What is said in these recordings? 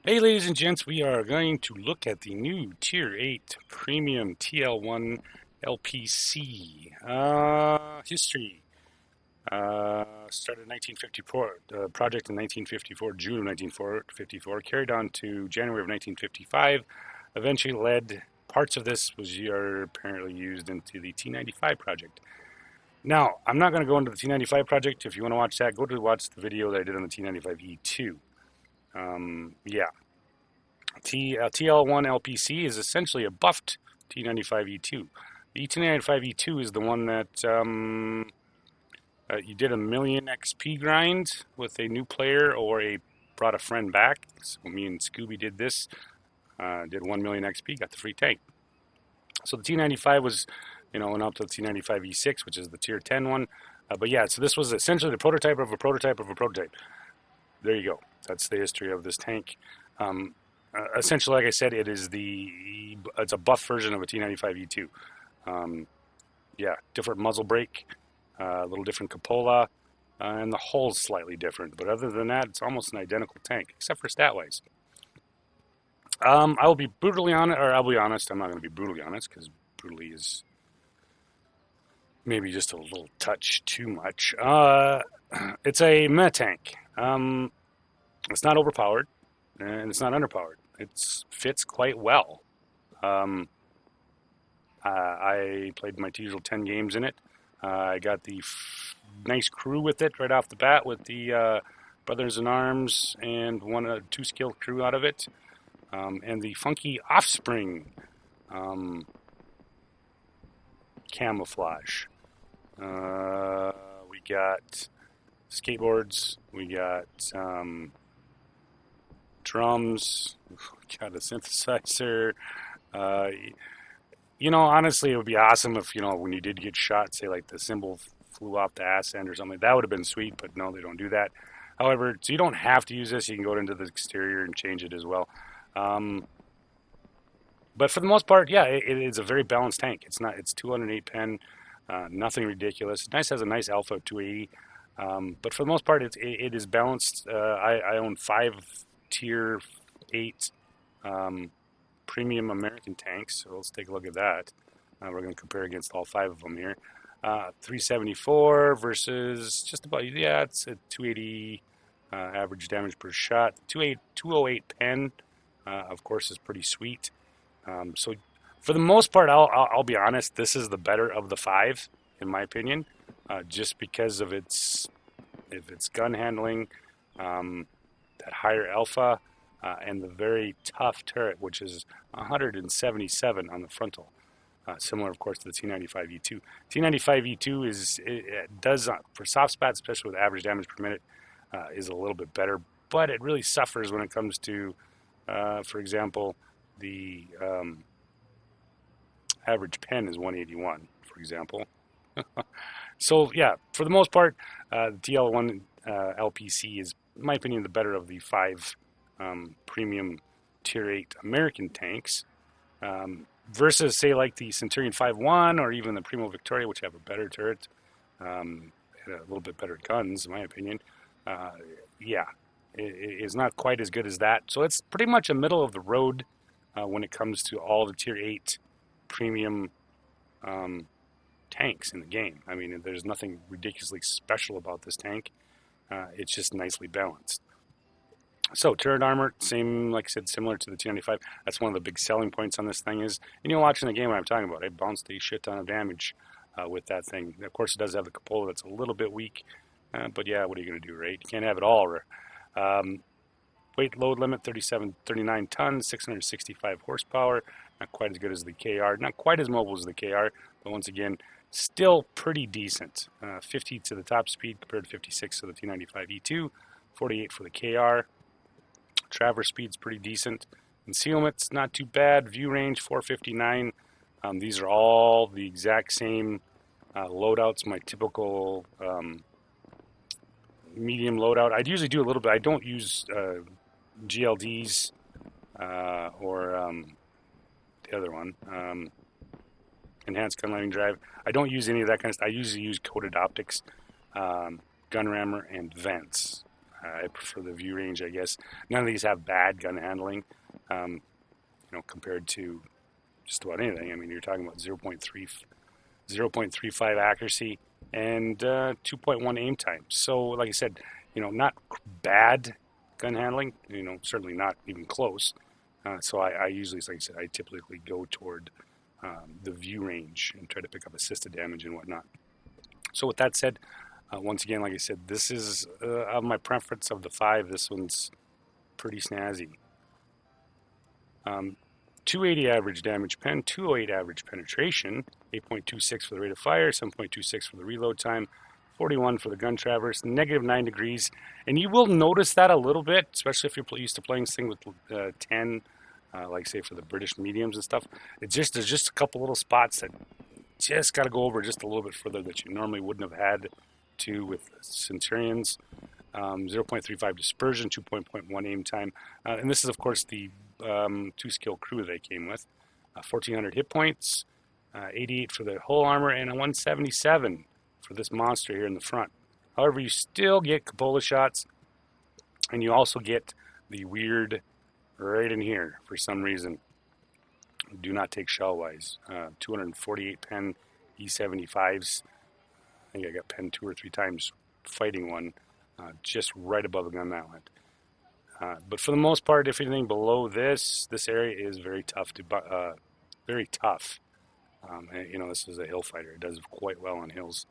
Hey, ladies and gents, we are going to look at the new Tier 8 Premium TL-1 LPC. History. Started in 1954, project in 1954, June of 1954, carried on to January of 1955. Eventually led, parts of this was apparently used into the T95 project. Now, I'm not going to go into the T95 project. If you want to watch that, go to watch the video that I did on the T95E2. Yeah. TL-1 LPC is essentially a buffed T95E2. The T95E2 is the one that you did a million XP grind with a new player or brought a friend back. So me and Scooby did this, did 1 million XP, got the free tank. So the T95 was, went up to the T95E6, which is the tier 10 one. But yeah, so this was essentially the prototype of a prototype of a prototype. There you go. That's the history of this tank. Essentially, like I said, it's a buff version of a T95E2. Yeah, different muzzle brake, a little different cupola, and the hull's slightly different. But other than that, it's almost an identical tank, except for stat-wise. I will be brutally honest, or I'll be honest. I'm not going to be brutally honest because brutally is maybe just a little touch too much. It's a meh tank. It's not overpowered and it's not underpowered. It fits quite well. I played my usual 10 games in it. I got the nice crew with it right off the bat with the Brothers in Arms and two skill crew out of it. And the funky Offspring camouflage. We got skateboards. We got drums. We got a synthesizer. Honestly, it would be awesome if, when you did get shot, say like the symbol flew off the ass end or something. That would have been sweet, but no, they don't do that. However, so you don't have to use this. You can go into the exterior and change it as well. But for the most part, yeah, it is a very balanced tank. It's 208 pen, nothing ridiculous. It's nice, has a nice alpha 280. But for the most part, it is balanced. I own 5 tier 8 premium American tanks. So let's take a look at that. We're going to compare against all 5 of them here. 374 versus just about, yeah, it's a 280 average damage per shot. 208 pen, of course, is pretty sweet. So for the most part, I'll be honest, this is the better of the 5, in my opinion, just because of its gun handling, that higher alpha, and the very tough turret, which is 177 on the frontal. Similar, of course, to the T95E2. T95E2 it does, for soft spots, especially with average damage per minute, is a little bit better, but it really suffers when it comes to, for example, the average pen is 181, for example. So, yeah, for the most part, the TL-1 LPC is, in my opinion, the better of the 5 premium Tier 8 American tanks, versus, say, like the Centurion 5.1 or even the Primo Victoria, which have a better turret, and a little bit better guns, in my opinion. Yeah, it is not quite as good as that. So it's pretty much a middle of the road when it comes to all the Tier 8 premium tanks in the game. I mean, there's nothing ridiculously special about this tank. It's just nicely balanced. So turret armor, same, like I said, similar to the T95. That's one of the big selling points on this thing is, and you're watching the game what I'm talking about. I bounced a shit ton of damage with that thing. Of course, it does have the cupola that's a little bit weak, but yeah, what are you going to do, right? You can't have it all. Weight load limit 39 tons, 665 horsepower. Not quite as good as the KR. Not quite as mobile as the KR, but once again, still pretty decent. 50 to the top speed compared to 56 to the T95E2, 48 for the KR. Traverse speed's pretty decent. Concealment's not too bad. View range 459. These are all the exact same loadouts. My typical medium loadout. I'd usually do a little bit. I don't use GLDs or the other one, enhanced gun lighting drive. I don't use any of that kind of stuff. I usually use coated optics, gun rammer, and vents. I prefer the view range, I guess. None of these have bad gun handling, compared to just about anything. I mean, you're talking about 0.35 accuracy and 2.1 aim time. So, like I said, not bad gun handling. Certainly not even close. So I usually, like I said, I typically go toward the view range and try to pick up assisted damage and whatnot. So with that said, once again, like I said, this is of my preference of the 5. This one's pretty snazzy. 280 average damage pen, 208 average penetration, 8.26 for the rate of fire, 7.26 for the reload time, 41 for the gun traverse, -9 degrees. And you will notice that a little bit, especially if you're used to playing this thing with 10, like say for the British mediums and stuff. There's just a couple little spots that just got to go over just a little bit further that you normally wouldn't have had to with Centurions. 0.35 dispersion, 2.1 aim time. And this is, of course, the 2-skill crew they came with. 1,400 hit points, 88 for the whole armor, and a 177 for this monster here in the front. However, you still get cupola shots, and you also get the weird right in here for some reason. Do not take shell-wise. 248 pen E75s. I think I got pen 2 or 3 times fighting one, just right above the gun mallet. But for the most part, if anything below this area is very tough very tough. This is a hill fighter. It does quite well on hills.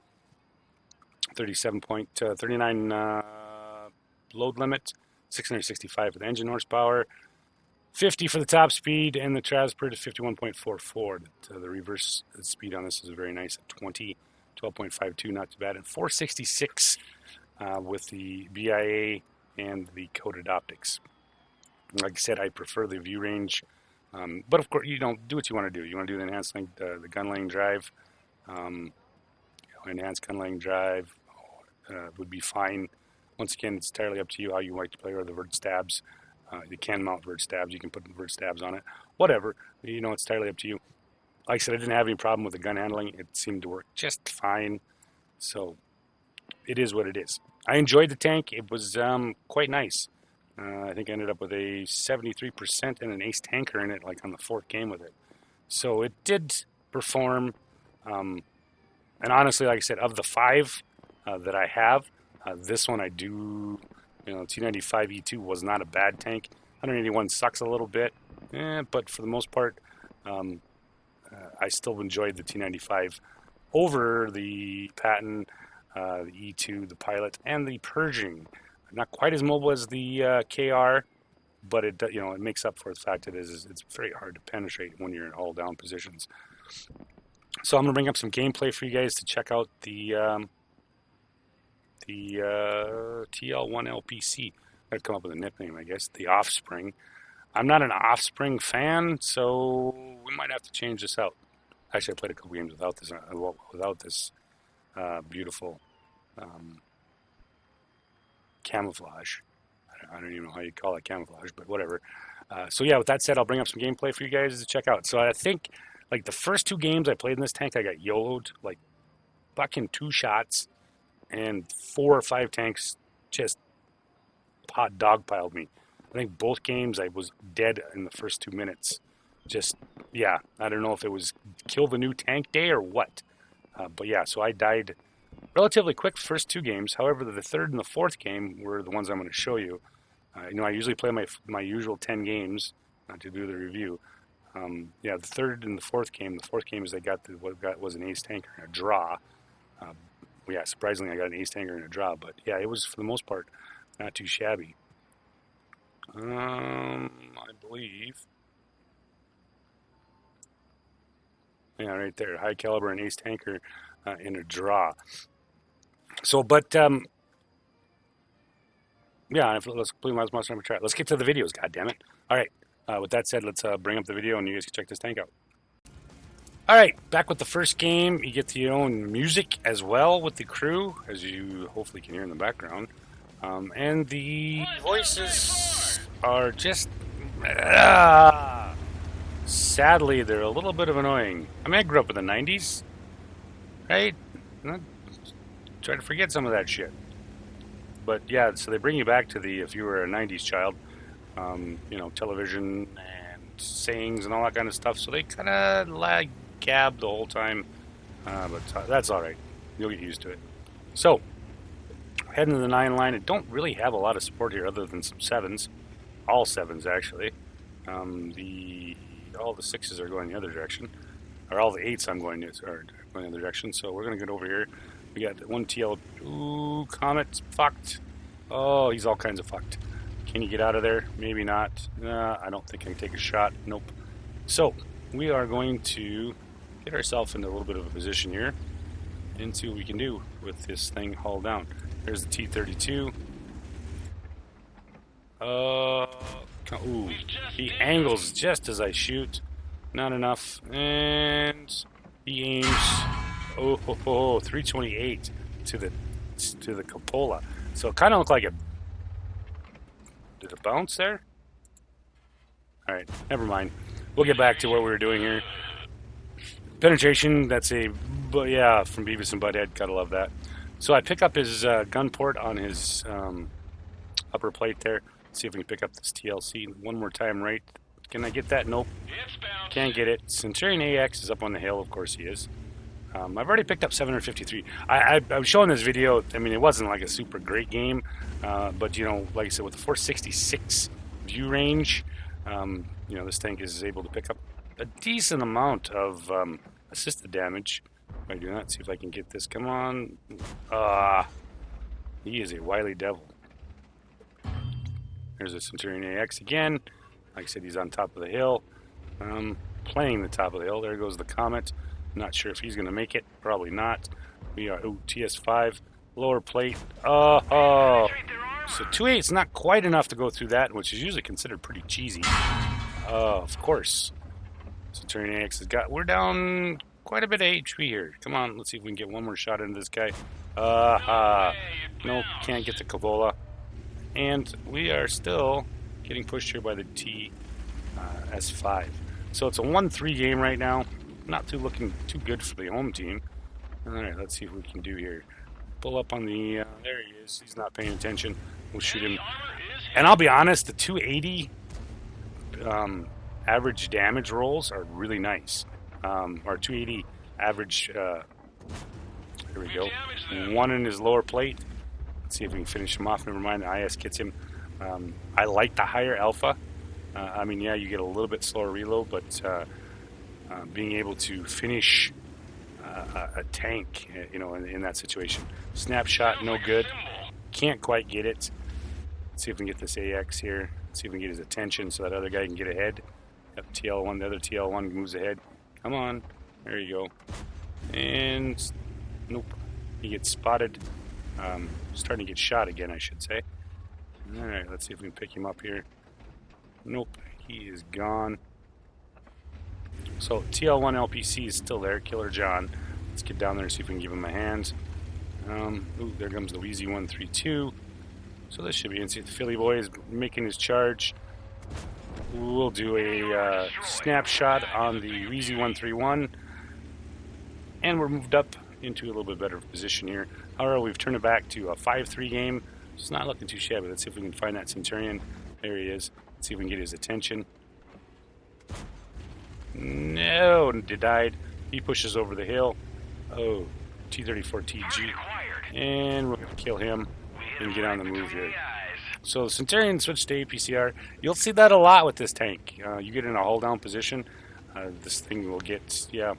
39 load limit, 665 for the engine horsepower, 50 for the top speed, and the transport is 51.44. The reverse speed on this is very nice at 12.52, not too bad, and 466 with the BIA and the coated optics. Like I said, I prefer the view range, but of course, do what you want to do. You want to do the enhanced the gun laying drive. Enhanced gun laying drive would be fine. Once again, it's entirely up to you how you like to play, or the vert stabs. You can mount vert stabs. You can put vert stabs on it. Whatever. It's entirely up to you. Like I said, I didn't have any problem with the gun handling. It seemed to work just fine. So it is what it is. I enjoyed the tank. It was quite nice. I think I ended up with a 73% and an ace tanker in it, like on the 4th game with it. So it did perform. And honestly, like I said, of the 5 that I have, this one I do. T95 E2 was not a bad tank. 181 sucks a little bit, but for the most part, I still enjoyed the T95 over the Patton, the E2, the Pilot, and the Pershing. Not quite as mobile as the KR, but it makes up for the fact that it's very hard to penetrate when you're in all down positions. So I'm gonna bring up some gameplay for you guys to check out the TL-1 LPC. I'd come up with a nickname, I guess. The Offspring. I'm not an Offspring fan, so we might have to change this out. Actually, I played a couple games without this beautiful camouflage. I don't even know how you call it camouflage, but whatever. So yeah, with that said, I'll bring up some gameplay for you guys to check out. So I think, like, the first 2 games I played in this tank, I got YOLO'd, like, fucking 2 shots, and 4 or 5 tanks just dogpiled me. I think both games I was dead in the first 2 minutes. I don't know if it was kill the new tank day or what. But yeah, so I died relatively quick the first 2 games. However, the 3rd and the 4th game were the ones I'm going to show you. I usually play my usual 10 games to do the review. The 3rd and the 4th game. The 4th game is what was an ace tanker and a draw. Surprisingly, I got an ace tanker and a draw, but yeah, it was for the most part not too shabby. I believe. Yeah, right there, high caliber and ace tanker in a draw. So, but let's try. Let's get to the videos. God damn it! All right. With that said, let's bring up the video and you guys can check this tank out. All right, back with the first game. You get your own music as well with the crew, as you hopefully can hear in the background. And the voices are just... sadly, they're a little bit of annoying. I mean, I grew up in the 90s, right? Try to forget some of that shit. but yeah, so they bring you back to the, if you were a 90s child, you know, television and sayings and all that kind of stuff. So they kind of lag gab the whole time, but that's all right. You'll get used to it. So heading to the 9 line, it don't really have a lot of support here other than some 7s, all 7s actually. The all the 6s are going the other direction, or all the 8s I'm going are going the other direction. So we're gonna get over here. We got one TL. Ooh, Comet's fucked. Oh, he's all kinds of fucked. Can you get out of there? Maybe not. I don't think I can take a shot. Nope. So we are going to get ourselves into a little bit of a position here and see what we can do with this thing hauled down. There's the T-32. Ooh, he angles just as I shoot. Not enough. And he aims. Oh, 328 to the cupola. So it kind of looked like it. Did it bounce there? All right, never mind. We'll get back to what we were doing here. Penetration, that's but yeah, from Beavis and Butthead, gotta love that. So I pick up his gun port on his upper plate there. Let's see if we can pick up this TLC one more time, right? Can I get that? Nope. Can't get it. Centurion AX is up on the hill, of course he is. I've already picked up 753. I was showing this video. I mean, it wasn't like a super great game, but you know, like I said, with the 466 view range, you know, this tank is able to pick up a decent amount of assisted damage. By doing that, see if I can get this. Come on. He is a wily devil. There's a Centurion AX again. Like I said, he's on top of the hill. Playing the top of the hill. There goes the Comet. Not sure if he's going to make it. Probably not. We are, TS5, lower plate. So 2.8 is not quite enough to go through that, which is usually considered pretty cheesy. Of course. Centurion AX has got, we're down quite a bit of HP here. Come on, let's see if we can get one more shot into this guy. Nope, can't get the Cavola. And we are still getting pushed here by the S5. So it's a 1-3 game right now. Not looking too good for the home team. All right, let's see what we can do here. Pull up on the, there he is. He's not paying attention. We'll shoot him. And I'll be honest, the 280 average damage rolls are really nice. Our 280 average, here we go. One in his lower plate. Let's see if we can finish him off. Never mind, the IS gets him. I like the higher alpha. I mean, yeah, you get a little bit slower reload, but being able to finish a tank, you know, in that situation. Snapshot, no good. Can't quite get it. Let's see if we can get this AX here. Let's see if we can get his attention so that other guy can get ahead. Yep, TL1, the other TL1 moves ahead. Come on. There you go. And nope. He gets spotted. Starting to get shot again, I should say. Alright, let's see if we can pick him up here. Nope. He is gone. So TL1 LPC is still there. Killer John. Let's get down there and see if we can give him a hand. Ooh, there comes the Wheezy 132. So this should be in. See, the Philly boy is making his charge. We'll do a snapshot on the Wheezy 131. And we're moved up into a little bit better position here. However, we've turned it back to a 5-3 game. It's not looking too shabby. Let's see if we can find that Centurion. There he is. Let's see if we can get his attention. No, denied. He pushes over the hill. Oh, T-34TG. And we're going to kill him and get on the move here. So Centurion switched to APCR. You'll see that a lot with this tank. You get in a hold down position, this thing will get, yeah,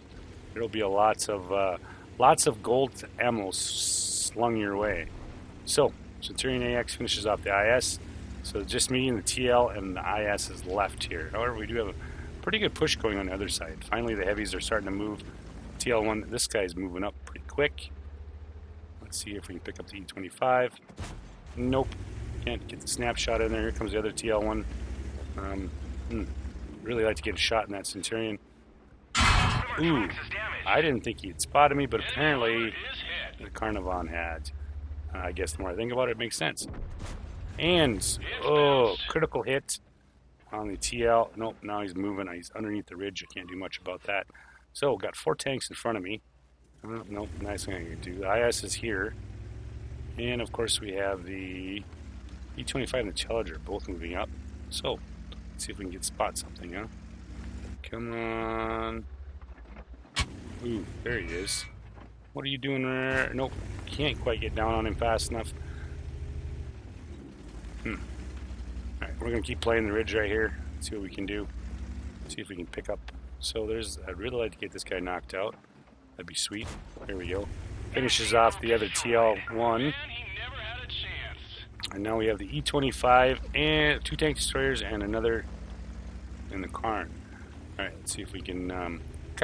there'll be lots of gold ammo slung your way. So Centurion AX finishes off the IS. So just me and the TL and the IS is left here. However, we do have a pretty good push going on the other side. Finally, the heavies are starting to move. TL1, this guy's moving up pretty quick. Let's see if we can pick up the E25. Nope. Can't get the snapshot in there. Here comes the other TL1. Really like to get a shot in that Centurion. Ooh, I didn't think he had spotted me, but apparently the Carnivon had. I guess the more I think about it, it makes sense. And, oh, critical hit on the TL. Nope, now he's moving. He's underneath the ridge. I can't do much about that. So, got 4 tanks in front of me. Nope, nice thing I can do. The IS is here. And of course we have the E25 and the Challenger both moving up. So let's see if we can spot something, huh? Come on. Ooh, there he is. What are you doing there? Nope, can't quite get down on him fast enough. Alright, we're going to keep playing the ridge right here. See what we can do. See if we can pick up. So I'd really like to get this guy knocked out. That'd be sweet. There we go. Finishes off the other TL-1. And now we have the E25 and 2 tank destroyers and another in the Karn. Alright, let's see if we can... kind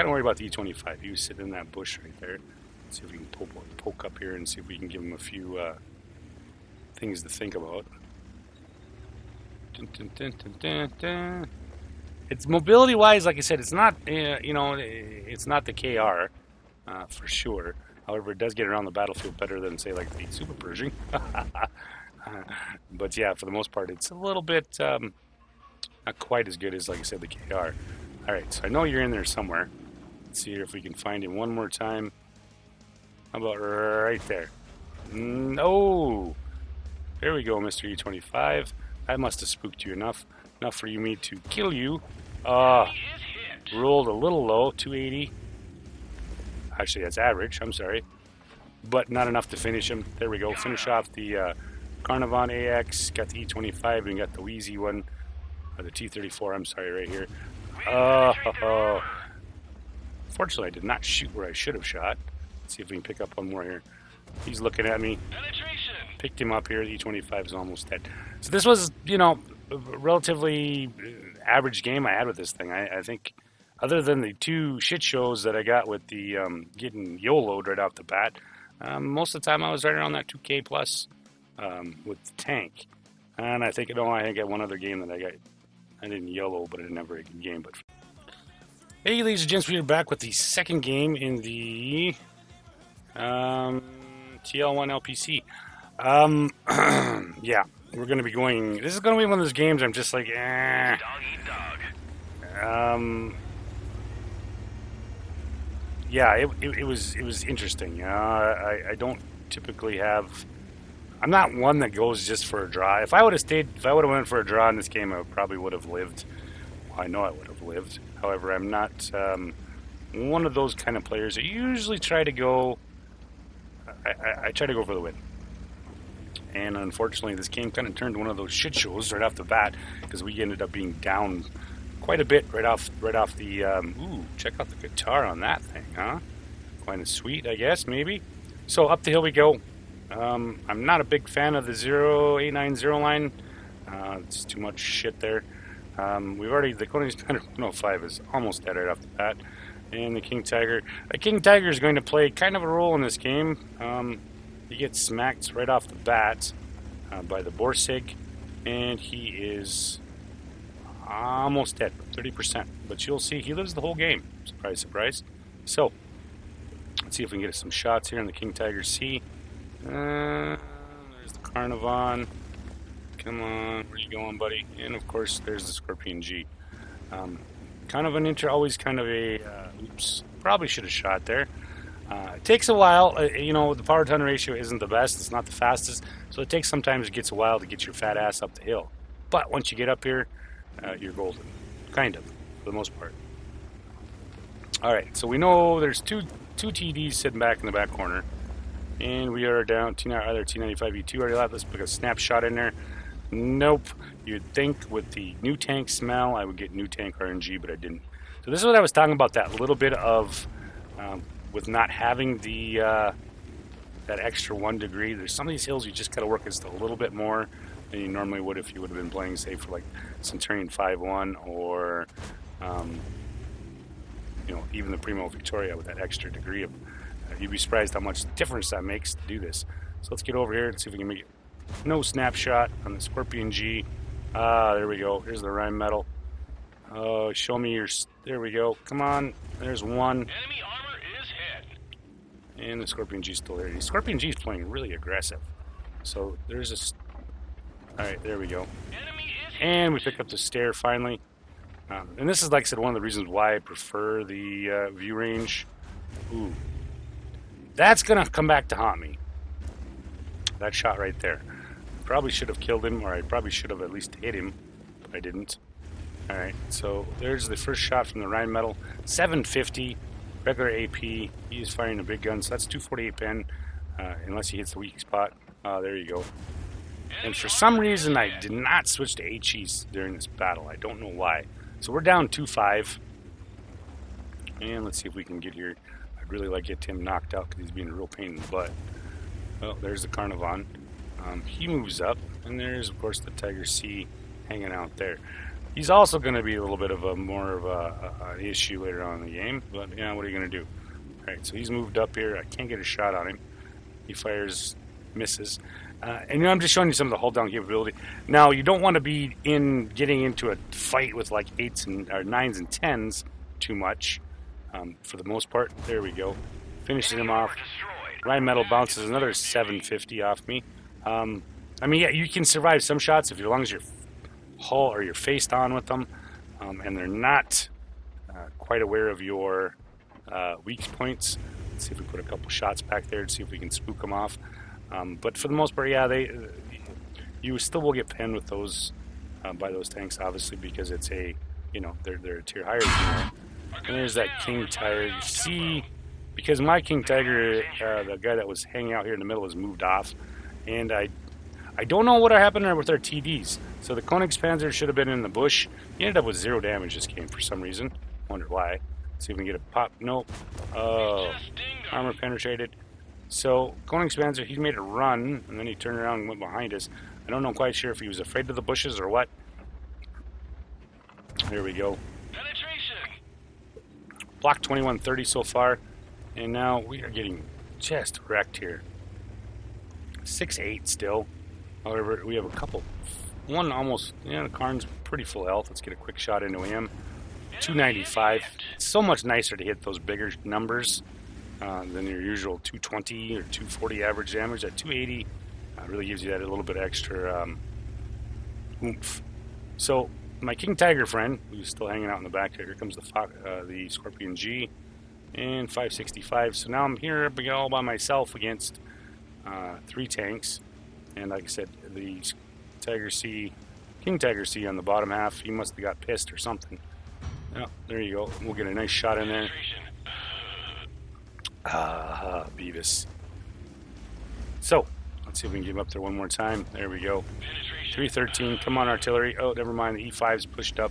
of worried about the E25. He was sitting in that bush right there. Let's see if we can poke up here and see if we can give him a few things to think about. Dun, dun, dun, dun, dun, dun. It's mobility-wise, like I said, it's not, it's not the KR, for sure. However, it does get around the battlefield better than, say, like the Super Pershing. But yeah, for the most part, it's a little bit not quite as good as, like I said, the KR. All right, so I know you're in there somewhere. Let's see if we can find him one more time. How about right there? No! There we go, Mr. E25. I must have spooked you enough for me to kill you. Rolled a little low, 280. Actually, that's average, I'm sorry. But not enough to finish him. There we go, finish off the Carnivon AX, got the E25, and got the Wheezy one, or the T-34, I'm sorry, right here. Fortunately, I did not shoot where I should have shot. Let's see if we can pick up one more here. He's looking at me. Picked him up here. The E25 is almost dead. So this was, a relatively average game I had with this thing. I think, other than the 2 shit shows that I got with the getting YOLO'd right off the bat, most of the time I was right around that 2K plus with the tank. And I think I got one other game that I didn't YOLO, but I didn't have a very good game. But hey, ladies and gents, we are back with the second game in the TL-1 LPC. Yeah, we're going to be going... This is going to be one of those games I'm just like, eh. Yeah, it was interesting. I don't typically have... I'm not one that goes just for a draw. If I would have went for a draw in this game, I probably would have lived. Well, I know I would have lived. However, I'm not one of those kind of players that usually try to go... I try to go for the win. And unfortunately, this game kind of turned one of those shit shows right off the bat, because we ended up being down quite a bit right off the... ooh, check out the guitar on that thing, huh? Kind of sweet, I guess, maybe. So up the hill we go. I'm not a big fan of the 0890 line. It's too much shit there. The Koenig Spanish 105 is almost dead right off the bat. And the King Tiger. The King Tiger is going to play kind of a role in this game. He gets smacked right off the bat by the Borsig, and he is almost dead, 30%. But you'll see, he lives the whole game. Surprise, surprise. So, let's see if we can get some shots here in the King Tiger C. There's the Carnivon. Come on, where you going, buddy? And of course, there's the Scorpion G. Kind of always kind of a, oops, probably should have shot there. It takes a while, the power ton ratio isn't the best, it's not the fastest, so sometimes it gets a while to get your fat ass up the hill. But once you get up here, you're golden. Kind of, for the most part. Alright, so we know there's two TDs sitting back in the back corner. And we are down either T95E2 or let's put a snapshot in there. Nope. You'd think with the new tank smell, I would get new tank RNG, but I didn't. So this is what I was talking about, that little bit of, with not having the that extra 1 degree. There's some of these hills you just got to work just a little bit more than you normally would if you would have been playing, say, for like Centurion 5-1 or, even the Primo Victoria with that extra degree of... You'd be surprised how much difference that makes to do this. So let's get over here and see if we can make it. No snapshot on the Scorpion G. There we go. Here's the Rhine Metal. Oh, show me your... There we go. Come on. There's one. Enemy armor is hit. And the Scorpion G's still there. The Scorpion G is playing really aggressive. So there's a... Alright, there we go. Enemy is hit. And we pick up the stair finally. And this is, like I said, one of the reasons why I prefer the view range. Ooh. That's going to come back to haunt me. that shot right there. Probably should have killed him, or I probably should have at least hit him, but I didn't. Alright, so there's the first shot from the Rheinmetall. 750, regular AP. He is firing a big gun, so that's 248 pen, unless he hits the weak spot. There you go. And for some reason, I did not switch to HEs during this battle. I don't know why. So we're down 2-5. And let's see if we can get here. I'd really like to get him knocked out because he's being a real pain in the butt. Well, there's the Carnivon. He moves up, and there's, of course, the Tiger C hanging out there. He's also going to be a little bit of a more of an issue later on in the game, but yeah, what are you going to do? All right, so he's moved up here. I can't get a shot on him. He fires, misses. And I'm just showing you some of the hold down capability. Now, you don't want to be getting into a fight with like 8s and or 9s and 10s too much. For the most part, there we go. Finishing him off. Rheinmetall bounces another 750 off me. I mean, yeah, you can survive some shots as long as you're hull or you're faced on with them, and they're not quite aware of your weak points. Let's see if we put a couple shots back there to see if we can spook them off. But for the most part, yeah, you still will get penned with those by those tanks, obviously, because it's a, they're a tier higher than you. And there's that King Tiger. You see, because my King Tiger, the guy that was hanging out here in the middle, has moved off, and I don't know what happened with our TDs. So the Königspanzer should have been in the bush. He ended up with 0 damage this game for some reason. Wonder why. Let's see if we can get a pop. Nope. Oh, armor penetrated. So Königspanzer, he made a run, and then he turned around and went behind us. I don't know quite sure if he was afraid of the bushes or what. There we go. Block 2130 so far, and now we are getting just wrecked here. 6-8 still. However, we have a couple. One almost, the Karn's pretty full health. Let's get a quick shot into him. 295. It's so much nicer to hit those bigger numbers than your usual 220 or 240 average damage. That 280 really gives you that a little bit extra oomph. So my King Tiger friend, who's still hanging out in the back here comes the Scorpion G, and 565. So now I'm here all by myself against 3 tanks, and like I said, the King Tiger C on the bottom half, he must have got pissed or something. Oh, there you go. We'll get a nice shot in there. Beavis. So, let's see if we can get him up there one more time. There we go. 313. Come on, artillery. Oh, never mind. The E5's pushed up.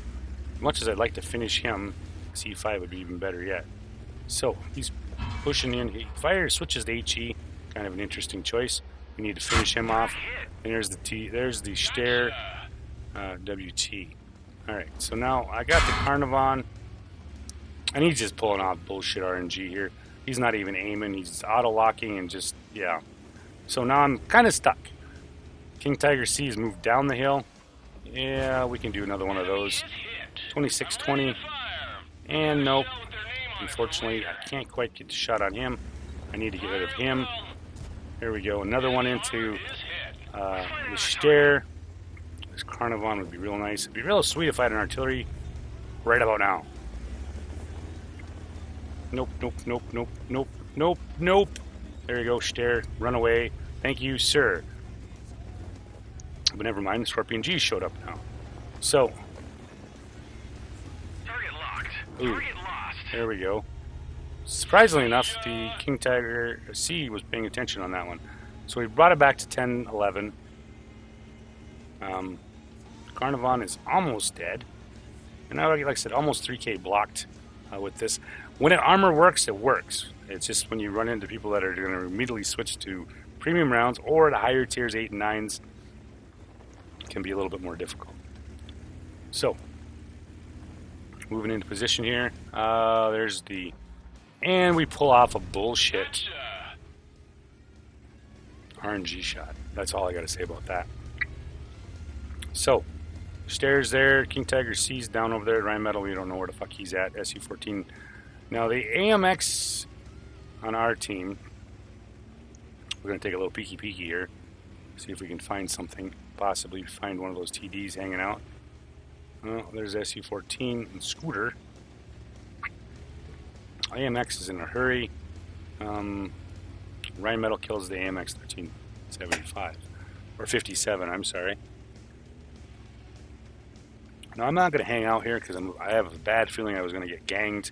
As much as I'd like to finish him, C5 would be even better yet. So, he's pushing in. He fires, switches to HE. Kind of an interesting choice. We need to finish him off. And there's the Steyr WT. Alright, so now I got the Carnivon, and he's just pulling off bullshit RNG here. He's not even aiming, he's auto-locking and just, yeah. So now I'm kind of stuck. King Tiger C has moved down the hill. Yeah, we can do another one of those. 2620. And nope. Unfortunately, I can't quite get the shot on him. I need to get rid of him. There we go. Another one into the Steyr. This Carnivon would be real nice. It'd be real sweet if I had an artillery right about now. Nope, nope, nope, nope, nope, nope, nope. There you go, Steyr. Run away. Thank you, sir. But never mind, the Scorpion G showed up now. So. Target locked. Ooh, Target lost. There we go. Surprisingly enough, the King Tiger C was paying attention on that one. So we brought it back to 10-11. Carnivon is almost dead. And now, like I said, almost 3K blocked with this. When armor works, it works. It's just when you run into people that are going to immediately switch to premium rounds or the higher tiers, 8 and 9s, it can be a little bit more difficult. So, moving into position here. There's the... And we pull off a bullshit RNG shot. That's all I got to say about that. So, Steyr's there. King Tiger C's down over there at Rheinmetall. We don't know where the fuck he's at. SU-14. Now, the AMX on our team, we're going to take a little peeky here. See if we can find something. Possibly find one of those TDs hanging out. Oh, there's SU-14 and Scooter. AMX is in a hurry. Rheinmetall kills the AMX-13. 75 or 57. I'm sorry. Now I'm not going to hang out here because I have a bad feeling I was going to get ganged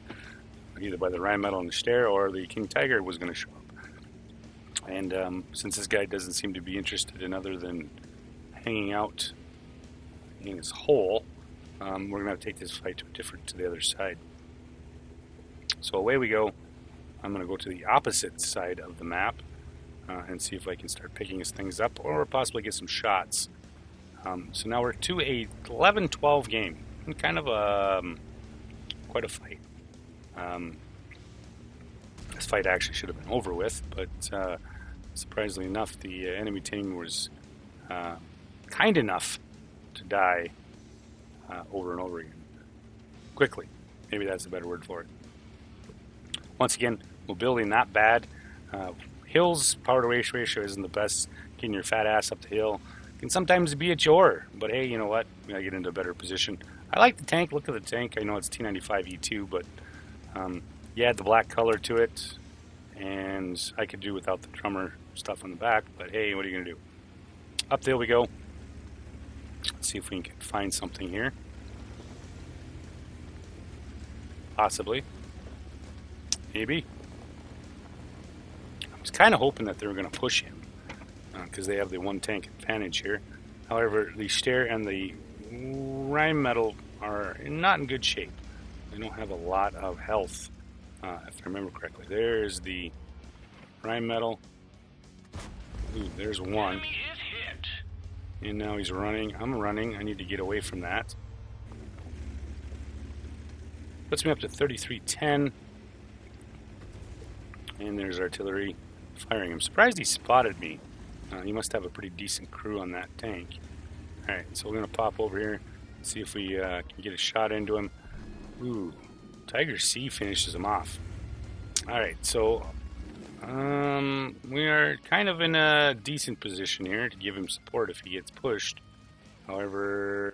either by the Rheinmetall and the Stair or the King Tiger was going to show up. And since this guy doesn't seem to be interested in other than hanging out in his hole, we're going to have to take this fight to the other side. So away we go. I'm going to go to the opposite side of the map and see if I can start picking his things up or possibly get some shots. So now we're to a 11-12 game. Kind of quite a fight. This fight actually should have been over with, but surprisingly enough, the enemy team was kind enough to die over and over again. Quickly. Maybe that's a better word for it. Once again, mobility not bad. Hills, power to weight ratio isn't the best. Getting your fat ass up the hill can sometimes be a chore, but hey, you know what? We gotta get into a better position. I like the tank. Look at the tank. I know it's T95 E2, but you add the black color to it, and I could do without the drummer stuff on the back, but hey, what are you gonna do? Up there we go. Let's see if we can find something here. Possibly. Maybe. I was kind of hoping that they were going to push him because they have the one tank advantage here. However, the Stair and the Rheinmetall are not in good shape. They don't have a lot of health, if I remember correctly. There's the Rheinmetall. Ooh, there's one. Enemy is hit. And now he's running. I'm running. I need to get away from that. Puts me up to 3310. And there's artillery firing. I'm surprised he spotted me. He must have a pretty decent crew on that tank. Alright, so we're going to pop over here, see if we can get a shot into him. Ooh, Tiger C finishes him off. Alright, so we are kind of in a decent position here to give him support if he gets pushed. However,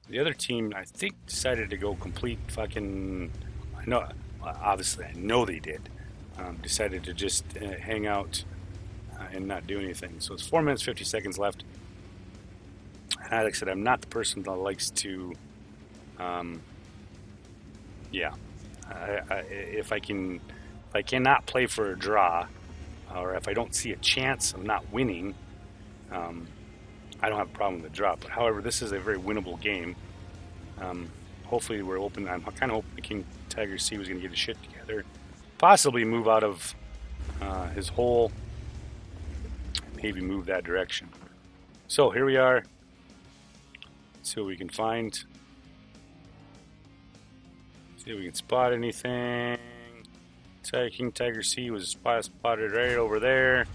the other team, I think, decided to go complete fucking... Obviously, I know they did. Decided to just hang out and not do anything. So it's 4 minutes, 50 seconds left. And like I said, I'm not the person that likes to... if I cannot play for a draw, or if I don't see a chance of not winning, I don't have a problem with the draw. But however, this is a very winnable game. Hopefully we're open. I'm kind of hoping the King Tiger C was going to get his shit together, possibly move out of his hole, maybe move that direction. So here we are. Let's see what we can find. See if we can spot anything. King Tiger C was spotted right over there.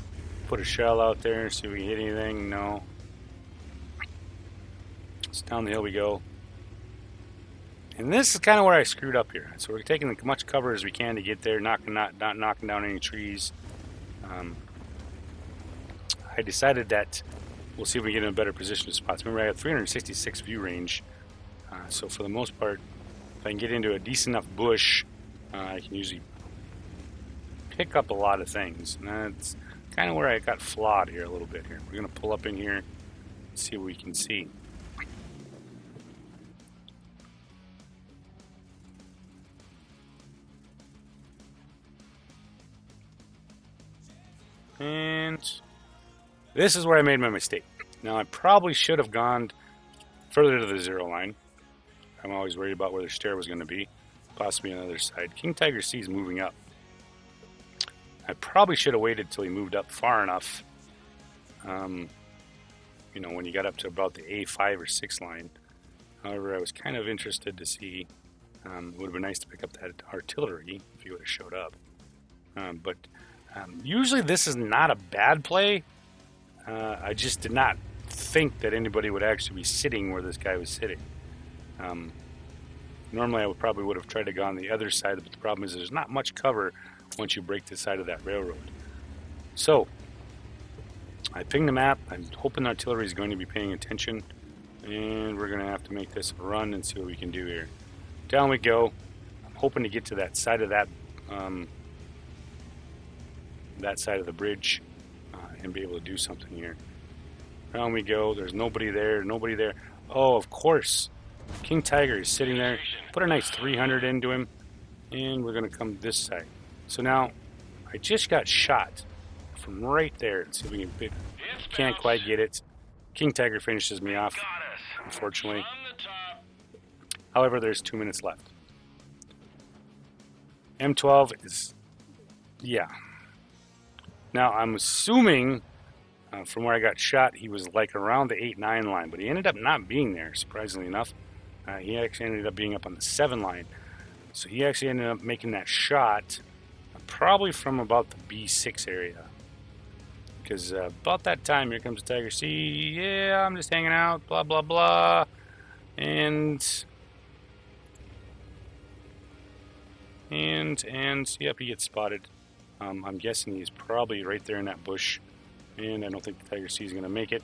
Put a shell out there, see if we can hit anything. No. It's down the hill we go. And this is kind of where I screwed up here. So we're taking as much cover as we can to get there, not knocking down any trees. I decided that we'll see if we can get in a better position to spots. Remember, I have 366 view range. So for the most part, if I can get into a decent enough bush, I can usually pick up a lot of things. And that's kind of where I got flawed here a little bit here. We're going to pull up in here and see what we can see. And this is where I made my mistake. Now, I probably should have gone further to the zero line. I'm always worried about where the Stair was going to be. Possibly on the other side. King Tiger C is moving up. I probably should have waited till he moved up far enough. When you got up to about the A5 or 6 line. However, I was kind of interested to see. It would have been nice to pick up that artillery if he would have showed up. But usually this is not a bad play. I just did not think that anybody would actually be sitting where this guy was sitting. Normally I would have tried to go on the other side, but the problem is there's not much cover once you break the side of that railroad. So I pinged the map. I'm hoping the artillery is going to be paying attention, and we're going to have to make this a run and see what we can do here. Down we go. I'm hoping to get to that side of that side of the bridge and be able to do something here. Down we go. There's nobody there. Nobody there. Oh, of course. King Tiger is sitting there. Put a nice 300 into him. And we're going to come this side. So now, I just got shot from right there. Let's see if we can pick. Can't quite get it. King Tiger finishes me off, unfortunately. However, there's 2 minutes left. M12 is, yeah. Now, I'm assuming, from where I got shot, he was like around the 8-9 line, but he ended up not being there, surprisingly enough. He actually ended up being up on the 7 line. So he actually ended up making that shot probably from about the B6 area. Because about that time, here comes Tiger C. Yeah, I'm just hanging out, blah, blah, blah. And, yep, he gets spotted. I'm guessing he's probably right there in that bush. And I don't think the Tiger C is going to make it.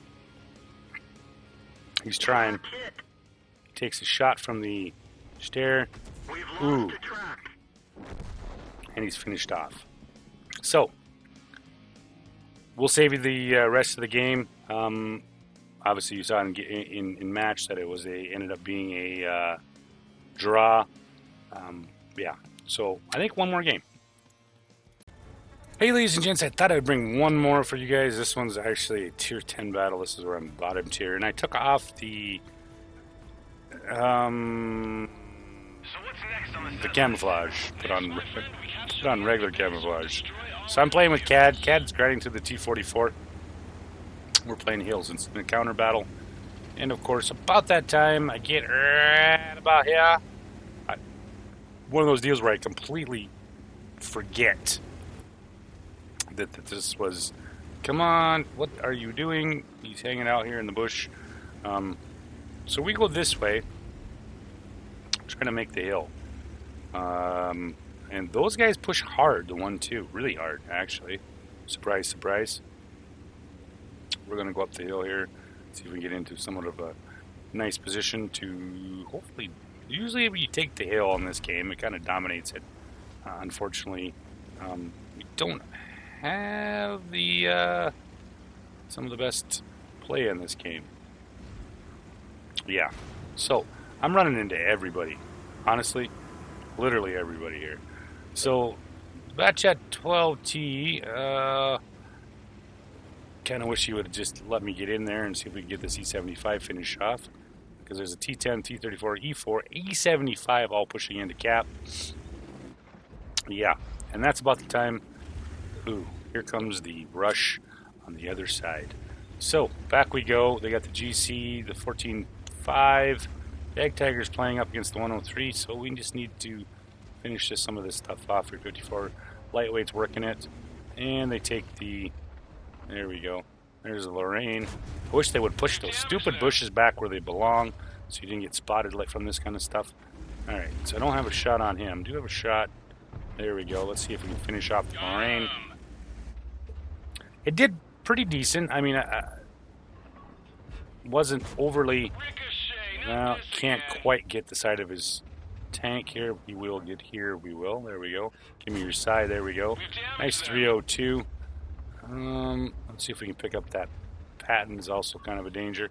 He's trying. He takes a shot from the stair. Ooh. And he's finished off. So, we'll save you the rest of the game. Obviously, you saw in match that it ended up being a draw. Yeah. So, I think one more game. Hey, ladies and gents, I thought I'd bring one more for you guys. This one's actually a tier 10 battle. This is where I'm bottom tier. And I took off the camouflage. Put on regular camouflage. So I'm playing with Cad. Cad's grinding to the T-44. We're playing Hills in a counter battle. And of course, about that time, I get right about here. One of those deals where I completely forget that this was, come on, what are you doing? He's hanging out here in the bush. So we go this way, trying to make the hill. And those guys push hard, the 1-2, really hard, actually. Surprise, surprise. We're going to go up the hill here, see if we can get into somewhat of a nice position to hopefully, usually when you take the hill in this game, it kind of dominates it. Unfortunately, we don't have the some of the best play in this game. Yeah, so I'm running into everybody, honestly, literally everybody here. So batch at 12T, kind of wish you would have just let me get in there and see if we can get this E75 finish off, because there's a T10, T34, E4, E75 all pushing into cap. Yeah, and that's about the time. Ooh, here comes the rush on the other side. So, back we go. They got the GC, the 14.5. Egg Tiger's playing up against the 103, so we just need to finish some of this stuff off. 354 lightweight's working it. And they take the... There we go. There's the Lorraine. I wish they would push those stupid bushes back where they belong, so you didn't get spotted like from this kind of stuff. Alright, so I don't have a shot on him. I do have a shot. There we go. Let's see if we can finish off the Lorraine. It did pretty decent. I mean, wasn't overly... Well, can't quite get the side of his tank here. We will get here. We will. There we go. Give me your side. There we go. Nice 302. Let's see if we can pick up that Patton. Is also kind of a danger.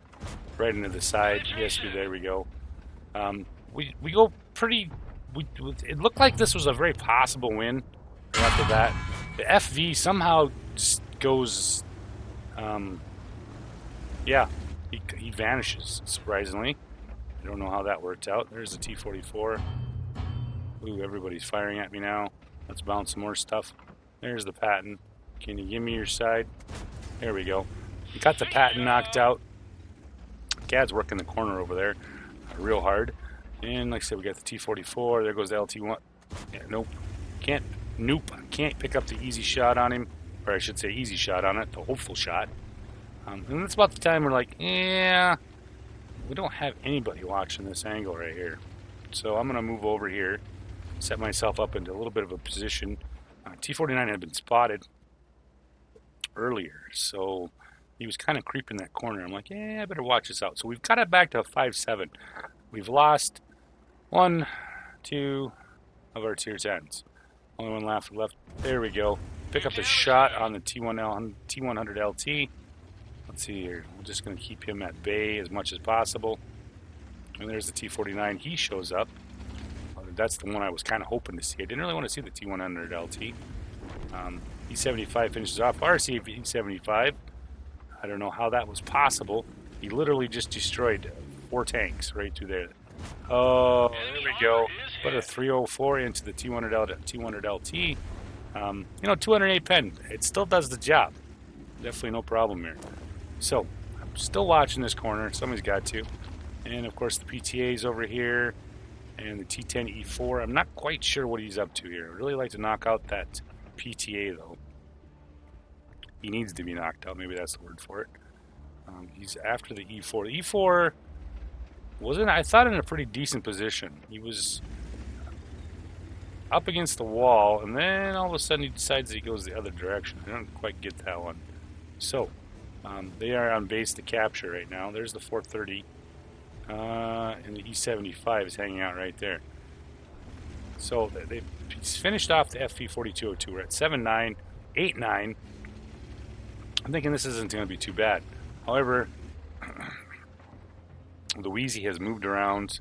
Right into the side. Yes, there we go. We go pretty... it looked like this was a very possible win after that. The FV somehow just goes... yeah, he vanishes, surprisingly. I don't know how that worked out. There's the T-44. Ooh, everybody's firing at me now. Let's bounce some more stuff. There's the Patton. Can you give me your side? There we go. You got the Patton knocked out. Gad's working the corner over there real hard. And like I said, we got the T-44. There goes the LT-1. Yeah, nope. Can't pick up the easy shot on him. Or I should say easy shot on it. The hopeful shot. And that's about the time we're like, yeah, we don't have anybody watching this angle right here. So I'm going to move over here, set myself up into a little bit of a position. T-49 had been spotted earlier, so he was kind of creeping that corner. I'm like, yeah, I better watch this out. So we've got it back to a 5-7. We've lost 1, 2 of our tier 10s. Only one left. There we go. pick up the shot on the T100 LT. Let's see here. We're just going to keep him at bay as much as possible. And there's the T49. He shows up. That's the one I was kind of hoping to see. I didn't really want to see the T100 LT. E75 finishes off RC E75. I don't know how that was possible. He literally just destroyed 4 tanks right through there. Oh, there we go. Put a 304 into the T100 LT. You know, 208 pen. It still does the job. Definitely no problem here. So, I'm still watching this corner. Somebody's got to. And, of course, the PTA's over here. And the T10 E4. I'm not quite sure what he's up to here. I'd really like to knock out that PTA, though. He needs to be knocked out. Maybe that's the word for it. He's after the E4. The E4 wasn't, I thought, in a pretty decent position. He was up against the wall, and then all of a sudden he decides he goes the other direction. I don't quite get that one. So, they are on base to capture right now. There's the 430. And the E75 is hanging out right there. So they've finished off the FV4202. We're at 7.9, 8.9. I'm thinking this isn't going to be too bad. However, the Wheezy has moved around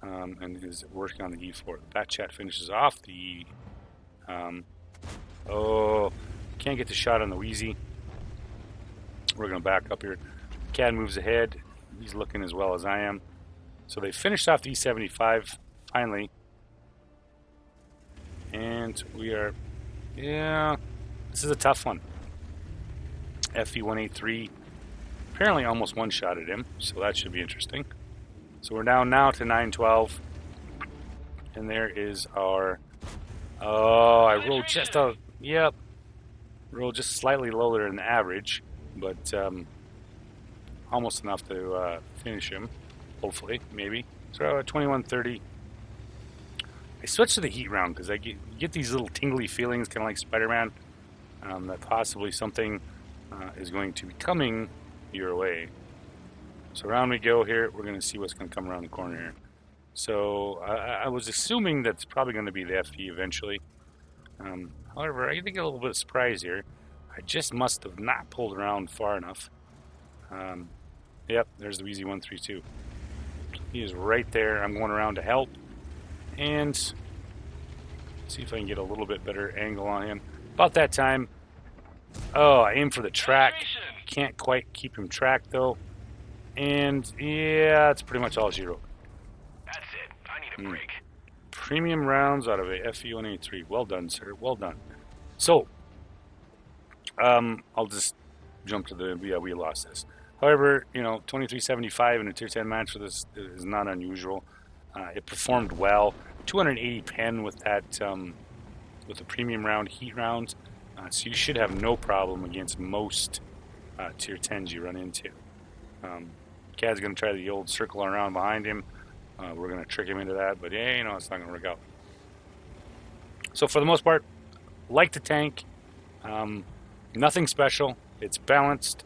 and is working on the E4. The back chat finishes off the oh, can't get the shot on the Wheezy. We're going to back up here. CAD moves ahead. He's looking as well as I am. So they finished off the E75 finally. And we are, yeah, this is a tough one. FV183 apparently almost one-shotted him, so that should be interesting. So we're down now to 912. And there is our, oh, I rolled just a, yep, rolled just slightly lower than average, but almost enough to finish him, hopefully, maybe. So 2130. I switched to the heat round because I get these little tingly feelings, kind of like Spider-Man, that possibly something is going to be coming your way. So around we go here. We're going to see what's going to come around the corner here. So I was assuming that's probably going to be the FE eventually. However, I think a little bit of surprise here. I just must have not pulled around far enough. Yep, there's the Wheezy 132. He is right there. I'm going around to help. And see if I can get a little bit better angle on him. About that time. Oh, I aim for the track. Can't quite keep him tracked, though. And, yeah, that's pretty much all she wrote. That's it. I need a break. Premium rounds out of a FE183. Well done, sir. Well done. So, I'll just jump to the, yeah, we lost this. However, you know, 2375 in a tier 10 match for this is not unusual. It performed well. 280 pen with that, with the premium round, heat rounds. So you should have no problem against most tier 10s you run into. Cad's going to try the old circle around behind him. We're going to trick him into that, but yeah, you know, it's not going to work out. So for the most part, like the tank, nothing special. It's balanced.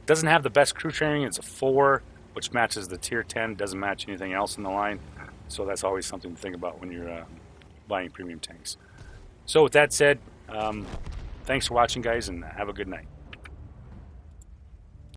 Doesn't have the best crew training. It's a 4, which matches the tier 10. Doesn't match anything else in the line. So that's always something to think about when you're buying premium tanks. So with that said, thanks for watching, guys, and have a good night.